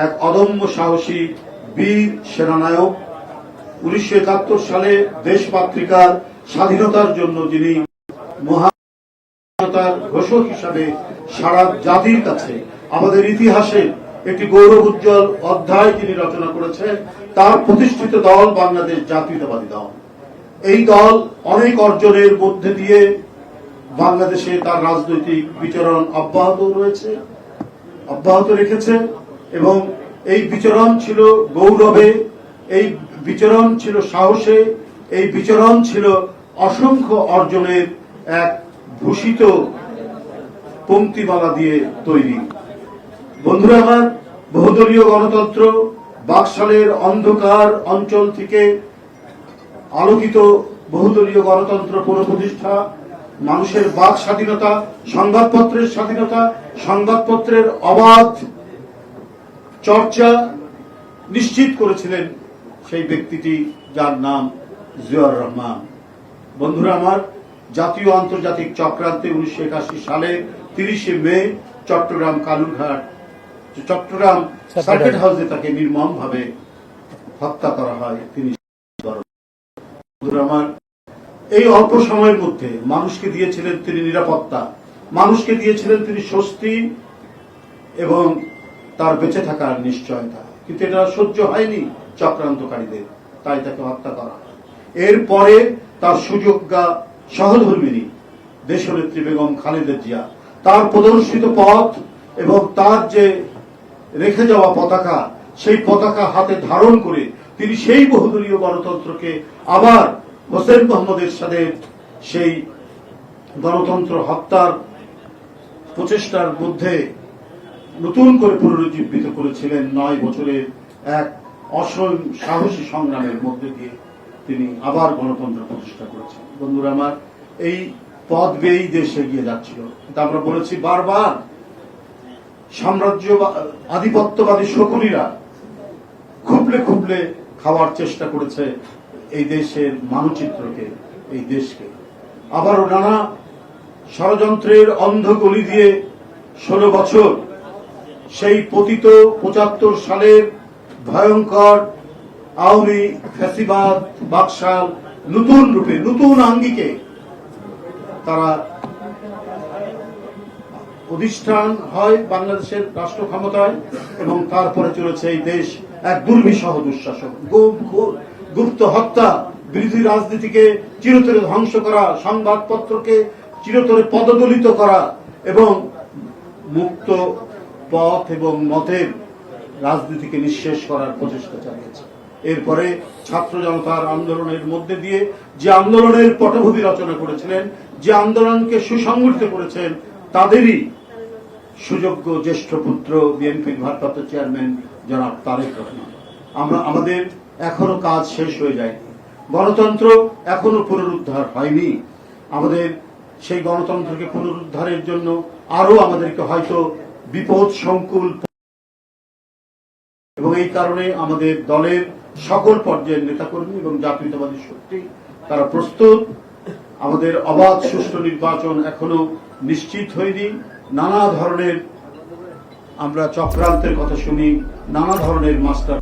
এক অদম্য সাহসী বীর সেনানায়ক। 1971 সালে দেশমাতৃকার স্বাধীনতার জন্য যিনি মহানতার ঘোষক হিসাবে সারা জাতির কাছে আমাদের ইতিহাসে একটি গৌরব উজ্জ্বল অধ্যায় তিনি রচনা করেছেন, তার প্রতিষ্ঠিত দল বাংলাদেশ জাতীয়তাবাদী দল। এই দল অনেক অর্জনের মধ্যে দিয়ে বাংলাদেশে তার রাজনৈতিক বিচরণ অব্যাহত রেখেছে এবং এই বিচরণ ছিল গৌরবে, এই বিচরণ ছিল সাহসে, এই বিচরণ ছিল অসংখ্য অর্জনের এক ভূষিত পংক্তিমালা দিয়ে তৈরি। বন্ধুরা আমার, বহুদলীয় গণতন্ত্র বাকশালের অন্ধকার অঞ্চল থেকে আলোকিত বহুদলীয় গণতন্ত্র পুনঃপ্রতিষ্ঠা, মানুষের বাক স্বাধীনতা, সংবাদপত্রের স্বাধীনতা, সংবাদপত্রের অবাধ চর্চা নিশ্চিত করেছিলেন সেই ব্যক্তিটি যার নাম জিয়াউর রহমান। বন্ধুরা আমার, জাতীয় আন্তর্জাতিক চক্রান্তে 1981 সালে 30 মে চট্টগ্রাম সার্কিট হাউসে তাকে নির্মমভাবে হত্যা করা হয়। তিনি বন্ধুরা আমার, এই অল্প সময়ের মধ্যে মানুষকে দিয়েছিলেন তিনি নিরাপত্তা, মানুষকে দিয়েছিলেন তিনি স্বস্তি এবং তার বেঁচে থাকার নিশ্চয়তা, কিন্তু এটা সহ্য হয়নি চক্রান্তকারীদের, তাই তাকে হত্যা করা হয়। এরপরে তার সুযোগ্যা সহধর্মিনী দেশনেত্রী বেগম খালেদা জিয়া তার প্রদর্শিত পথ এবং তার যে রেখে যাওয়া পতাকা, সেই পতাকা হাতে ধারণ করে তিনি সেই বহুদলীয় গণতন্ত্রকে আবার হোসেন মোহাম্মদ এরশাদের সেই গণতন্ত্র হত্যার প্রচেষ্টার মধ্যে নতুন করে পুনরুজ্জীবিত করেছিলেন। 9 বছরের এক অসীম সাহসী সংগ্রামের মধ্যে দিয়ে তিনি আবার গণতন্ত্র প্রতিষ্ঠা করেছেন। বন্ধুরা আমার, এই পথ বেয়েই দেশ এগিয়ে যাচ্ছিল, কিন্তু আমরা বলেছি বারবার, সাম্রাজ্য আধিপত্যবাদী শকুনিরা খুবলে খাওয়ার চেষ্টা করেছে এই দেশের মানচিত্রকে, এই দেশকে। আবারও নানা ষড়যন্ত্রের অন্ধ গলি দিয়ে 16 বছর সেই পতিত 75 সালের ভয়ঙ্কর আওয়ামী ফ্যাসিবাদ বাকশাল নতুন রূপে, নতুন আঙ্গিকে তারা অধিষ্ঠান হয় বাংলাদেশের রাষ্ট্র ক্ষমতায়, এবং তারপরে চলেছে এই দেশ এক দুর্বিষহ দুঃশাসন, গুপ্ত হত্যা, বিরোধী রাজনীতিকে চিরতরে ধ্বংস করা, সংবাদপত্রকে চিরতরে পদদলিত করা এবং মুক্ত পথ এবং মতের রাজনীতিকে নিঃশেষ করার প্রচেষ্টা চালিয়েছে। এরপরে ছাত্র জনতার আন্দোলনের মধ্যে দিয়ে যে আন্দোলনের পটভূমি রচনা করেছিলেন, যে আন্দোলনকে সুসংগঠিত করেছেন, তাদেরই সুযোগ্য জ্যেষ্ঠ পুত্র বিএনপির ভারপ্রাপ্ত চেয়ারম্যান জনাব তারেক রহমান। আমাদের এখনো কাজ শেষ হয়ে যায়নি, গণতন্ত্র এখনো পুনরুদ্ধার হয়নি। আমাদের সেই গণতন্ত্রকে পুনরুদ্ধারের জন্য আরো আমাদেরকে হয়তো বিপদ সংকুল, এবং এই কারণে আমাদের দলের সকল পর্যায়ের নেতাকর্মী এবং জাতীয়তাবাদী শক্তি তারা প্রস্তুত। আমাদের অবাধ সুষ্ঠু নির্বাচন এখনো নিশ্চিত হয়নি। নানা ধরনের আমরা চক্রান্তের কথা শুনি, নানা ধরনের মাস্টার